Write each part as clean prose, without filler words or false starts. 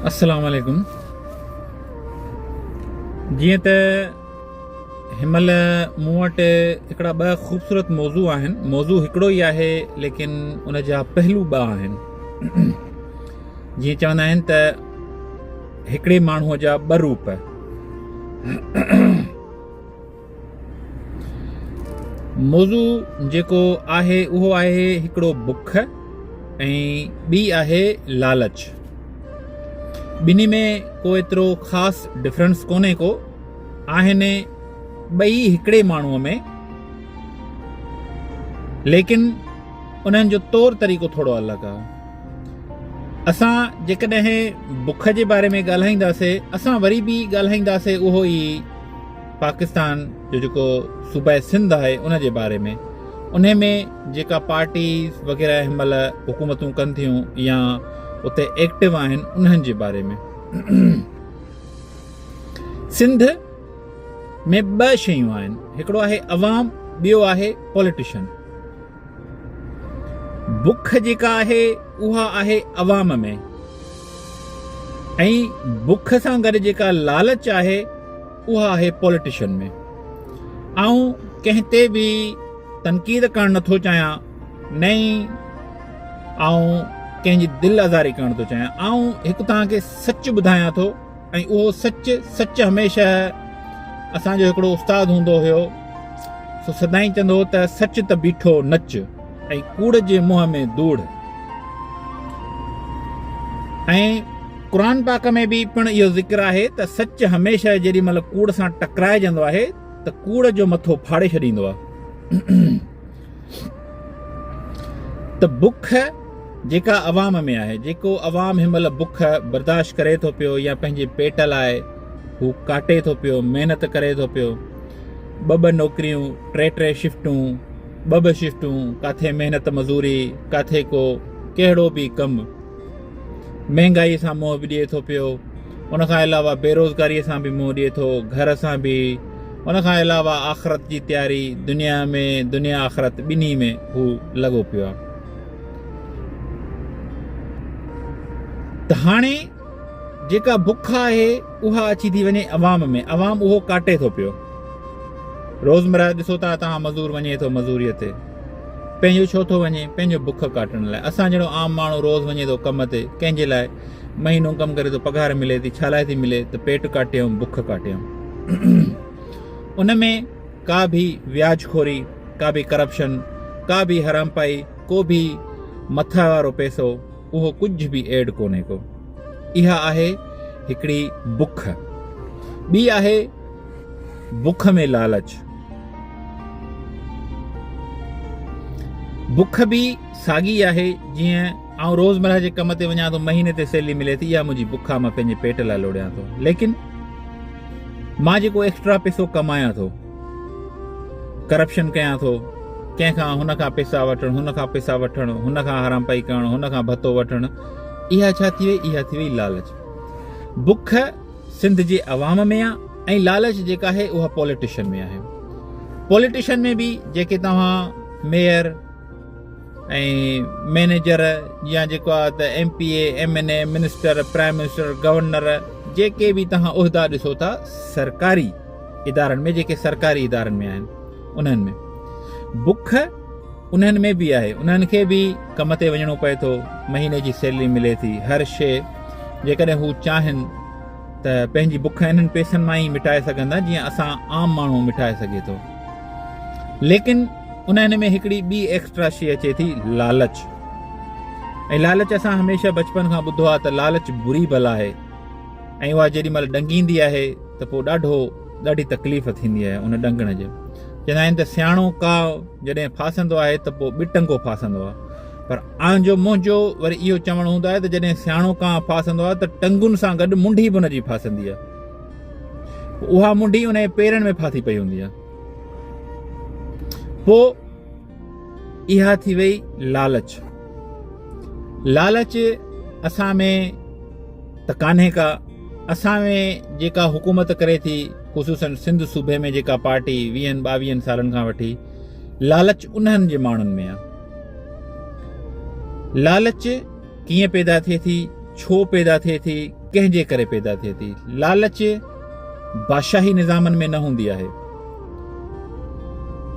अस्सलाम वालेकुम। जीअं त हिनमहिल मूं वटि हिकिड़ा ॿ ख़ूबसूरत मौज़ू आहिनि। मौज़ू हिकिड़ो ई आहे, लेकिन उन जा पहलू ॿ आहिनि। जीअं चवंदा आहिनि त हिकिड़े माण्हूअ जा ॿ रूप। मौज़ू जेको आहे उहो आहे हिकिड़ो बुख ऐं ॿी आहे लालच। ॿिन्ही में को एतिरो ख़ासि डिफरेंस कोन्हे को, आहिनि ॿई हिकिड़े माण्हूअ में, लेकिन उन्हनि जो तौर तरीक़ो थोरो अलॻि आहे। असां जेकॾहिं बुख जे बारे में ॻाल्हाईंदासीं, असां वरी बि ॻाल्हाईंदासीं उहो ई पाकिस्तान जो जेको सूबा सिंध आहे उन जे बारे में। उन में जेका पार्टीज़ वग़ैरह हिनमहिल हुकूमतूं कनि थियूं या उते एक्टिव आहिनि उन्हनि जे बारे में। सिंध में ॿ शयूं आहिनि, हिकिड़ो आहे अवाम, ॿियो आहे पॉलिटिशियन। बुख जेका आहे उहा आहे अवाम में, ऐं बुख सां गॾु जेका लालच आहे उहा आहे पॉलिटिशियन में। ऐं कंहिं ते बि तनक़ीद करणु नथो चाहियां, ऐं कंहिंजी दिलि आज़ारी करणु थो चाहियां। हिकु तव्हांखे सच ॿुधायां थो, ऐं उहो सच हमेशह असांजो हिकिड़ो उस्तादु हूंदो हुयो, सो सदाईं चवंदो हो त सच त बीठो नच ऐं कूड़ जे मुंहं में धूड़। ऐं क़ुर पाक में बि पिणु इहो ज़िक्र आहे त सच हमेशह जेॾी महिल कूड़ सां टकराइजंदो आहे त कूड़ जो मथो फाड़े छॾींदो आहे। त बुख जेका अवाम में आहे, जेको अवाम हिनमहिल बुख बर्दाश्त करे थो पियो या पंहिंजे पेट लाइ हू काटे थो पियो, महिनत करे थो पियो, ॿ नौकरियूं, टे शिफ्टूं, ॿ शिफ्टूं, काथे महिनत मज़ूरी, काथे को कहिड़ो बि कमु, महांगाईअ सां मुंहुं बि ॾिए थो पियो, उनखां अलावा बेरोज़गारीअ सां बि मुंहुं ॾिए थो, घर सां बि, उनखां अलावा आख़िरत जी तयारी, दुनिया आख़िरत ॿिन्ही में हू लॻो पियो आहे। त हाणे जेका बुख आहे उहा अची थी वञे अवाम में। अवाम उहो काटे थो पियो। रोज़मर्रा ॾिसो था तव्हां, मज़ूर वञे थो मज़ूरीअ ते, पंहिंजो छो थो वञे? पंहिंजो बुख काटण लाइ। असां जहिड़ो आम माण्हू रोज़ वञे थो कम ते, कंहिंजे लाइ? महीनो कमु करे थो, पघार मिले थी, छा लाइ थी मिले? त पेट काटियऊं, बुख काटियऊं। उन में का बि व्याजखोरी, का बि करप्शन, का बि हराम पाई, को बि मथा वारो पैसो, उहो कुझु बि एड कोन्हे को। इहा आहे हिकिड़ी बुख। ॿी आहे बुख में लालच। बुख बि साॻी आहे। जीअं आउं रोज़मर्रा जे कम ते वञा थो, महीने ते सैलरी मिले थी, इहा मुंहिंजी बुख आहे, मां पंहिंजे पेट लाइ लोड़ियां थो। लेकिन मां जेको एक्स्ट्रा पैसो कमायां थो, करप्शन कयां थो, कंहिंखां हुनखां पैसा वठणु, हुनखां पैसा वठणु, हुनखां हराम पाई करणु, हुनखां भतो वठणु, इहा छा थी वई? इहा थी वई लालच। बुख सिंध जे अवाम में आहे, ऐं लालच जेका आहे उहा पॉलिटिशियन में आहे। पॉलिटिशियन में बि जेके तव्हां मेयर ऐं मैनेजर या जेको आहे त MPA, MNA, minister, prime minister, governor, जेके बि तव्हां उहिदा ॾिसो था सरकारी इदारनि में, जेके सरकारी इदारनि में आहिनि, उन्हनि में बुख उन्हनि में बि आहे। उन्हनि खे बि कम ते वञिणो पए थो, महीने जी सैलरी मिले थी, हर शइ। जेकॾहिं हू चाहिनि त पंहिंजी बुख इन्हनि पैसनि मां ई मिटाए सघंदा, जीअं असां आम माण्हू मिटाए सघे थो। लेकिन उन्हनि में हिकिड़ी ॿी एक्स्ट्रा शइ अचे थी, लालच। ऐं लालच असां हमेशह बचपन खां ॿुधो आहे त लालच बुरी बला आहे, ऐं उहा जेॾी महिल ॾंगींदी आहे त पोइ ॾाढी तकलीफ़ थींदी आहे उन ॾंगण जे। चवंदा आहिनि त सियाणो काव जॾहिं फासंदो आहे त पोइ ॿिटंगो फासंदो आहे, पर आंजो मुंहिंजो वरी इहो चवणु हूंदो आहे त जॾहिं सियाणो काव फासंदो आहे त टंगुनि सां गॾु मुंडी बि हुनजी फासंदी आहे। उहा मुंडी उन जे पेरनि में फाथी पई हूंदी आहे। पोइ इहा थी वई लालच। लालच असां में त कान्हे का। असां में जेका हुकूमत करे थी, ख़ुसूसन सिंध सूबे में जेका पार्टी 20-22 सालनि खां वठी, लालच उन्हनि जे माण्हुनि में आहे। लालच कीअं पैदा थिए थी? छो पैदा थिए थी, कंहिंजे करे पैदा थिए थी। लालच बादशाही निज़ामनि में न हूंदी आहे।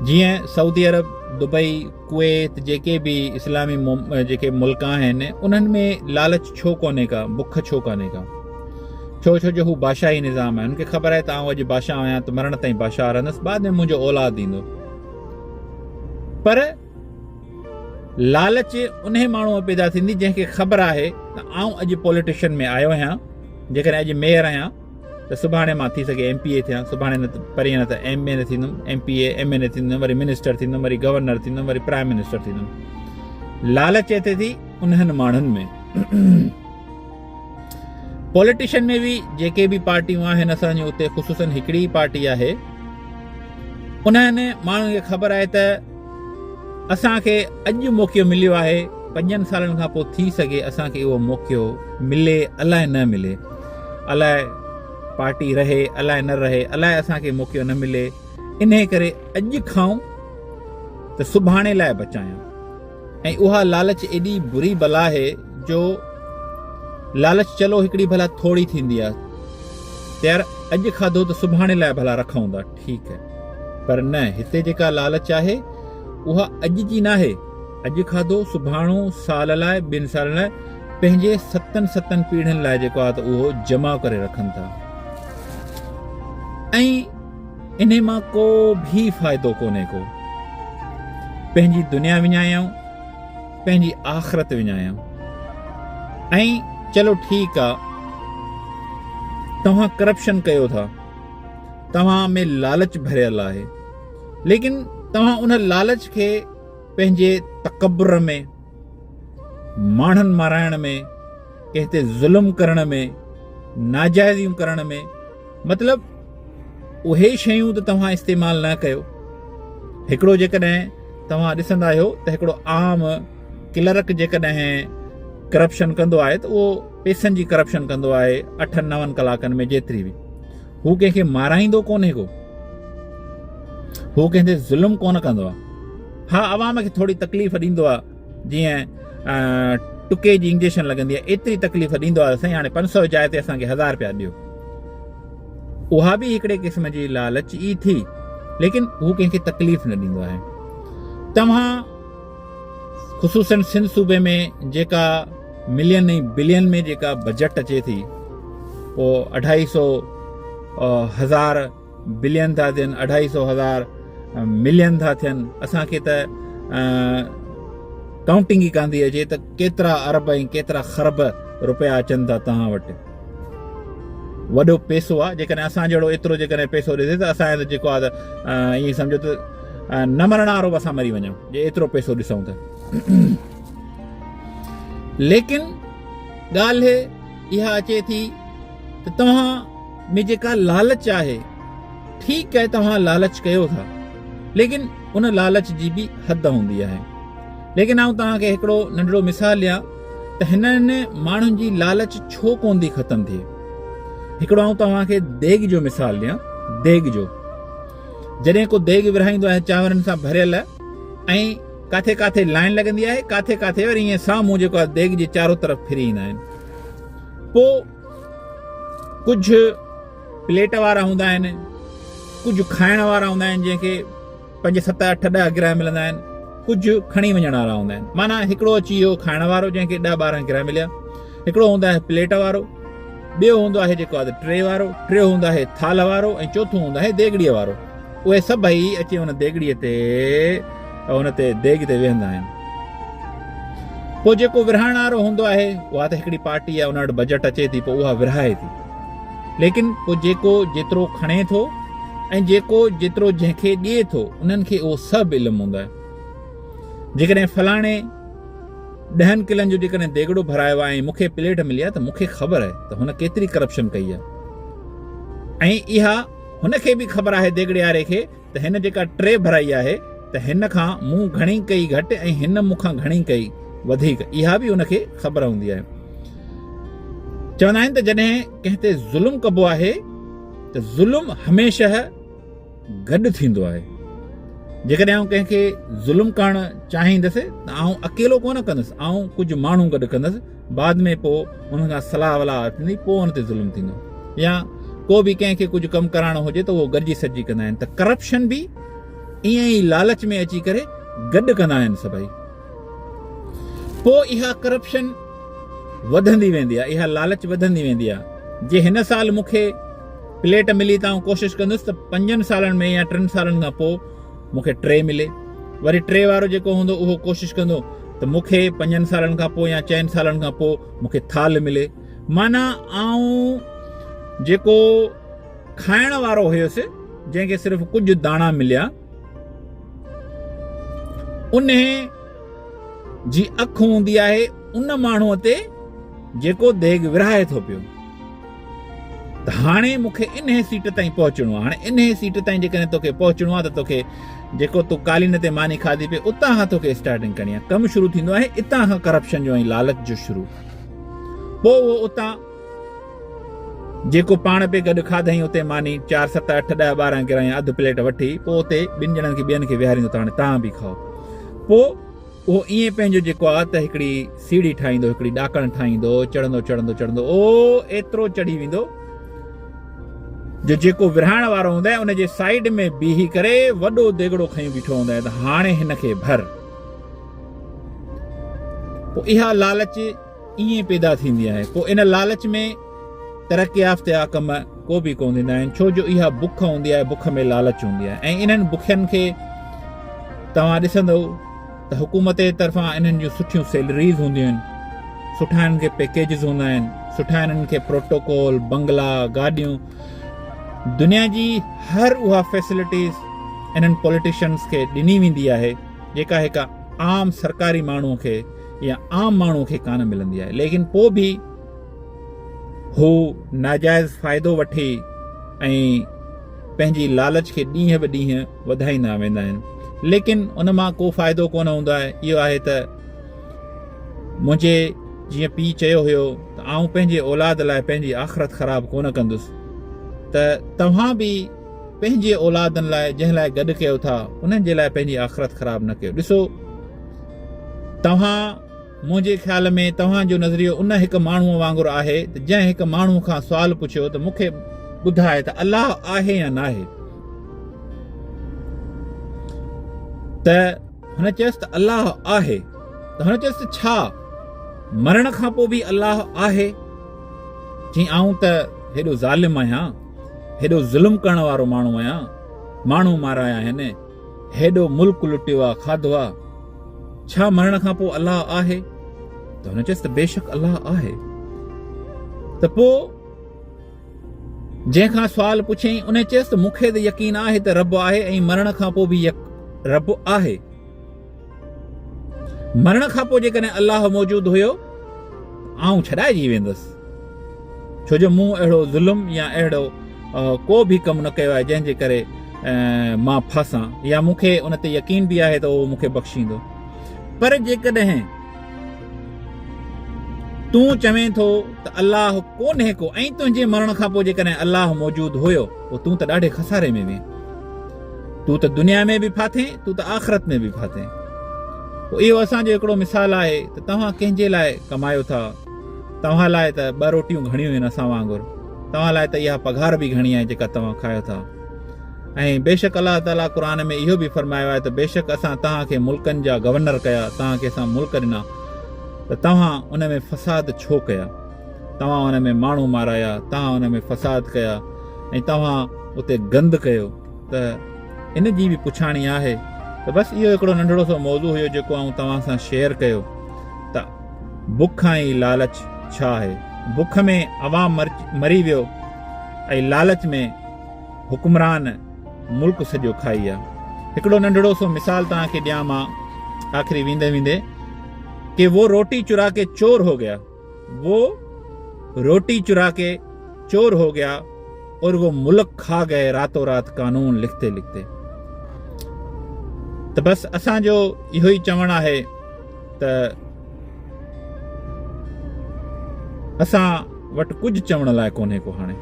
जीअं सऊदी अरब, दुबई, कुवैत, जेके बि इस्लामी जेके मुल्क आहिनि उन्हनि में लालच छो कोन्हे का, बुख छो कोन्हे का? छो जो हू बादशाही निज़ाम आहे। उनखे ख़बर आहे त आउं अॼु बादशाह आहियां त मरण ताईं बादशाह रहंदुसि, बाद में मुंहिंजो औलाद ईंदो। पर लालच उन माण्हूअ पैदा थींदी जंहिंखे ख़बर आहे त आउं अॼु पॉलिटिशियन में आयो आहियां। जेकॾहिं अॼु मेयर आहियां त सुभाणे मां थी सघे MPA थियां, सुभाणे न त परीहं न त MA थींदुमि, MPA MNA थींदुमि, वरी मिनिस्टर थींदुमि, वरी गवर्नर थींदुमि, वरी प्राइम मिनिस्टर थींदुमि। लालच अचे थी उन्हनि माण्हुनि में। पॉलिटिशियन में बि जेके बि पार्टियूं आहिनि असांजी उते ख़ुसूसन हिकिड़ी पार्टी आहे, उन्हनि माण्हुनि खे ख़बर आहे त असांखे अॼु मौक़ो मिलियो आहे, 5 सालनि खां पोइ थी सघे असांखे उहो मौक़ो मिले, अलाए न मिले, अलाए पार्टी रहे, अलाए न रहे, अलाए असांखे मौक़ो न मिले। इन करे अॼु खाऊं त सुभाणे लाइ बचायूं। ऐं उहा लालच एॾी बुरी बला आहे जो लालच चलो हिकिड़ी भला थोड़ी थींदी आहे, त यार अॼु खाधो त सुभाणे लाइ भला रखूं था, ठीकु है। पर न, हिते जेका लालच आहे उहा अॼु जी न आहे। अॼु खाधो सुभाणो, साल लाइ, 2 साल लाइ, पंहिंजे 7 पीढ़ियुनि लाइ जेको आहे त उहो जमा करे रखनि था। ऐं इन मां को बि फ़ाइदो कोन्हे को। पंहिंजी दुनिया विञायूं, पंहिंजी आख़िरत विञायूं। ऐं चलो ठीकु आहे, तव्हां करप्शन कयो था, तव्हां में लालच भरियल आहे, लेकिन तव्हां उन लालच खे पंहिंजे तकब्बुर में, माण्हुनि माराइण में, कंहिं ते ज़ुल्म करण में, नाजाइज़ियूं करण में, मतिलबु उहे शयूं त तव्हां इस्तेमालु न कयो। हिकिड़ो जेकॾहिं तव्हां ॾिसंदा आहियो त हिकिड़ो आम क्लर्क जेकॾहिं करप्शन कंदो आहे त उहो पैसनि जी करप्शन कंदो आहे 8-9 कलाकनि में जेतिरी बि। हू कंहिंखे माराईंदो कोन्हे को, हू कंहिं ते ज़ुल्म कोन कंदो आहे। हा, अवाम खे थोरी तकलीफ़ ॾींदो आहे, जीअं टुके जी इंजेक्शन लॻंदी आहे, एतिरी तकलीफ़ ॾींदो आहे, साईं हाणे 500 जाइ ते असांखे 1000 रुपया ॾियो। उहा बि हिकिड़े क़िस्म जी लालच ई थी, लेकिन हू कंहिंखे तकलीफ़ न ॾींदो आहे। तव्हां ख़ुसूसन सिंध सूबे में जेका मिलियन ऐं बिलियन में जेका बजट अचे थी, पोइ 250,000 बिलियन था थियनि, 250,000 मिलियन था थियनि। असांखे त काउंटिंग ई कान थी अचे त केतिरा अरब ऐं केतिरा ख़रब रुपया अचनि था तव्हां वटि। वॾो पैसो आहे। जेकॾहिं असां जहिड़ो एतिरो जेकॾहिं पैसो ॾिसे त असांजो त जेको आहे त ईअं सम्झो त न मरण वारो बि असां मरी वञूं जे एतिरो पैसो ॾिसूं त। लेकिन ॻाल्हि इहा अचे थी त तव्हां में जेका लालच आहे, ठीकु आहे तव्हां लालच कयो था, लेकिन उन लालच जी बि हद हूंदी आहे। लेकिन आउं तव्हांखे हिकिड़ो नंढड़ो मिसाल ॾियां त हिननि माण्हुनि जी लालच छो कोन थी ख़तमु थिए। हिकिड़ो आउं तव्हांखे देग जो मिसाल ॾियां। देग जो, जॾहिं को देग विरहाईंदो आहे चांवरनि सां भरियल, ऐं काथे काथे लाइन लॻंदी आहे, काथे काथे वरी ईअं साम्हूं जेको आहे देग जे चारो तरफ़ फिरी ईंदा आहिनि। पोइ कुझु प्लेट वारा हूंदा आहिनि, कुझु खाइण वारा हूंदा आहिनि जंहिंखे 5, 7, 8, 10 गिरह मिलंदा आहिनि, कुझु खणी वञण वारा हूंदा आहिनि। माना हिकिड़ो अची वियो खाइण वारो जंहिंखे 10-12 गिरह मिलिया, हिकिड़ो हूंदो आहे प्लेट वारो, ॿियो हूंदो आहे जेको आहे ट्रे वारो, टियों हूंदो आहे थाल वारो, ऐं चोथों हूंदो आहे देगड़ीअ वारो। उहे सभई अची हुन देगड़ीअ ते, हुन ते देग ते वेहंदा आहिनि। पोइ जेको विरहाइण वारो हूंदो आहे, उहा त हिकिड़ी पार्टी आहे, उन वटि बजट अचे थी, पोइ उहा विरहाए थी। लेकिन पोइ जेको जेतिरो खणे थो ऐं जेको जेतिरो जंहिंखे ॾिए थो, उन्हनि खे उहो सभु इल्मु हूंदो आहे। जेकॾहिं फलाणे 10 किलनि जो जेकॾहिं देगड़ो भरायो आहे ऐं मूंखे प्लेट मिली आहे, त मूंखे ख़बर आहे त हुन केतिरी करप्शन कई आहे। ऐं इहा हुनखे बि ख़बर आहे देगड़े वारे खे त हिन जेका ट्रे भराई आहे त हिन खां मूं घणी कई घटि ऐं हिन मूंखां घणी कई वधीक, इहा बि हुनखे ख़बर हूंदी आहे। चवंदा आहिनि त जॾहिं कंहिं ते ज़ुल्म कबो आहे त ज़ुल्म हमेशह गॾु थींदो आहे। जेकॾहिं आउं कंहिंखे ज़ुल्म करणु चाहींदुसि त आउं अकेलो कोन कंदुसि, आउं कुझु माण्हू गॾु कंदुसि बाद में पोइ हुन खां सलाह वलाह थींदी, पोइ हुन ते ज़ुल्म थींदो। या को बि कंहिंखे कुझु कमु कराइणो हुजे त उहो गॾिजी सॾिजी कंदा आहिनि। त करप्शन बि ईअं ई लालच में अची करे गॾु कंदा आहिनि सभई। पोइ इहा करप्शन वधंदी वेंदी आहे, इहा लालच वधंदी वेंदी आहे। जे हिन साल मूंखे प्लेट मिली त आउं कोशिशि कंदुसि त 5 सालनि में या 3 सालनि खां पोइ मूंखे 3 मिले। वरी 3 वारो जेको हूंदो उहो कोशिशि कंदो त मूंखे 5 सालनि खां पोइ या 4 सालनि खां पोइ मूंखे थाल मिले। माना आउं जेको खाइण वारो हुयुसि, जंहिंखे सिर्फ़ु कुझु दाणा मिलिया, उन जी अखि हूंदी आहे उन माण्हूअ ते जेको देग विरहाए थो पियो। त हाणे मूंखे इन सीट ताईं पहुचणो आहे। हाणे इन सीट ताईं जेकॾहिं तोखे पहुचणो आहे त तोखे जेको तूं कालीन ते मानी खाधी पई उतां खां तोखे स्टार्टिंग करणी आहे। कमु शुरू थींदो आहे इतां खां, करप्शन जो ऐं लालच जो शुरू। पोइ उहो उतां जेको पाण पे गॾु खाधई उते मानी 4, 7, 8, 10, 12 किराई अधु प्लेट वठी, पोइ उते 2 ॼणनि खे ॿियनि खे विहारींदो त हाणे तव्हां बि खाओ। पोइ उहो ईअं पंहिंजो जेको आहे त हिकिड़ी सीढ़ी ठाहींदो, हिकिड़ी ॾाकण ठाहींदो, चढ़ंदो चढ़ंदो चढ़ंदो एतिरो चढ़ी वेंदो जो जेको विरहाइण वारो हूंदा आहे उनजे साइड में बीही करे वॾो देगड़ो खई बीठो हूंदा आहे त हाणे हिनखे भर। पोइ इहा लालच ईअं पैदा थींदी आहे। पोइ इन लालच में तरक़ी याफ़्ता कम को बि कोन थींदा आहिनि, छो जो इहा बुख हूंदी आहे, बुख में लालच हूंदी आहे। ऐं इन्हनि बुखियनि खे तव्हां ॾिसंदो त हुकूमत जे तरफ़ां इन्हनि जूं सुठियूं सैलरीज़ हूंदियूं आहिनि, सुठा हिननि खे पैकेजिस हूंदा आहिनि, सुठा हिननि खे प्रोटोकॉल, बंगला, गाॾियूं, दुनिया जी हर उहा फैसिलिटीज़ इन्हनि पॉलिटिशियन्स खे ॾिनी वेंदी आहे जेका हिकु आम सरकारी माण्हूअ खे या आम माण्हूअ खे कान मिलंदी आहे। लेकिन पोइ बि हू नाजाइज़ फ़ाइदो वठी ऐं पंहिंजी लालच खे ॾींहं ब ॾींहं वधाईंदा वेंदा आहिनि। लेकिन उन मां को फ़ाइदो कोन हूंदो आहे। इहो आहे त मुंहिंजे जीअं पीउ चयो हुयो त आउं पंहिंजे औलाद लाइ पंहिंजी आख़िरत ख़राबु कोन कंदुसि, त तव्हां बि पंहिंजे औलादनि लाइ जंहिं लाइ गॾु कयो था उन्हनि जे लाइ पंहिंजी आख़िरत ख़राबु न कयो। ॾिसो, तव्हां मुंहिंजे ख़्याल में तव्हांजो नज़रियो उन हिकु माण्हूअ वांगुरु आहे त जंहिं हिकु माण्हूअ खां सुवाल पुछियो त मूंखे ॿुधाए त अलाह आहे या न आहे, त हुन चयसि त अलाह आहे। त हुन चयसि त छा मरण खां पोइ बि अलाह आहे? चई आऊं त हेॾो ज़ालिम आहियां, हेॾो ज़ुल्म करण वारो माण्हू आहियां, माण्हू माराया आहिनि, हेॾो मुल्क लुटियो आहे, खाधो आहे, छा मरण खां पोइ अलाह आहे? त हुन चयसि त बेशक अलाह आहे। त पोइ जंहिंखां सुवाल पुछियईं उन चयसि त मूंखे त यकीन आहे त रब आहे ऐं मरण खां पोइ बि रब आहे। मरण खां पोइ जेकॾहिं अलाह मौजूदु हुयो आउं छॾाइजी वेंदुसि, छो जो मूं अहिड़ो ज़ुल्म या अहिड़ो को बि कमु न कयो आहे जंहिंजे करे मां फासां, या मूंखे उन ते यकीन बि आहे त उहो मूंखे बख़्शींदो। पर जेकॾहिं तूं चवें थो त अलाह कोन्हे को ऐं तुंहिंजे मरण खां पोइ जेकॾहिं अलाह मौजूदु हुयो, पोइ तूं त ॾाढे खसारे में वें, तूं त दुनिया में बि फाथें, तूं त आख़िरत में बि फाथें। पोइ इहो असांजो हिकिड़ो मिसाल आहे त तव्हां कंहिंजे लाइ कमायो था। तव्हां लाइ त 2 रोटियूं घणियूं आहिनि असां वांगुरु, तव्हां लाइ त इहा पघार बि घणी आहे जेका तव्हां खायो था। ऐं बेशक अलाह ताला क़ुर में इहो बि फरमायो आहे त बेशक असां तव्हांखे मुल्कनि जा गवर्नर कया, तव्हांखे असां मुल्क ॾिना, त तव्हां उन में फ़साद छो कया? तव्हां उन में माण्हू माराया, तव्हां उन में फ़साद कया ऐं तव्हां उते गंद कयो। त इन जी बि पुछाणी आहे। त बसि इहो हिकिड़ो नंढड़ो सो मौज़ू हुयो जेको आउं तव्हां सां शेयर कयो त बुख ऐं लालच छा आहे। बुख में अवाम मरी वियो ऐं लालच में हुक्मरान मुल्क सॼो खाई आहे। हिकिड़ो नंढड़ो सो मिसाल तव्हांखे ॾियां मां आख़िरी वेंदे वेंदे कि वो रोटी चुरा के चोर हो गया, वो रोटी चुरा के चोर हो गया और वो मुल्क खा गए रातों रात कानून लिखते लिखते। त बसि असांजो इहो ई चवणु आहे त असां वटि कुझु चवण लाइ कोन्हे को। हाणे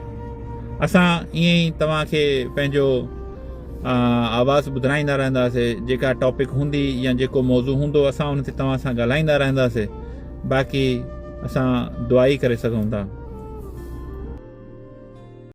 असां ईअं ई तव्हांखे पंहिंजो आवाज़ ॿुधाईंदा रहंदासीं, जेका टॉपिक हूंदी या जेको मौज़ू हूंदो असां उन ते तव्हां सां ॻाल्हाईंदा रहंदासीं। बाक़ी असां दुआ ई करे सघूं था।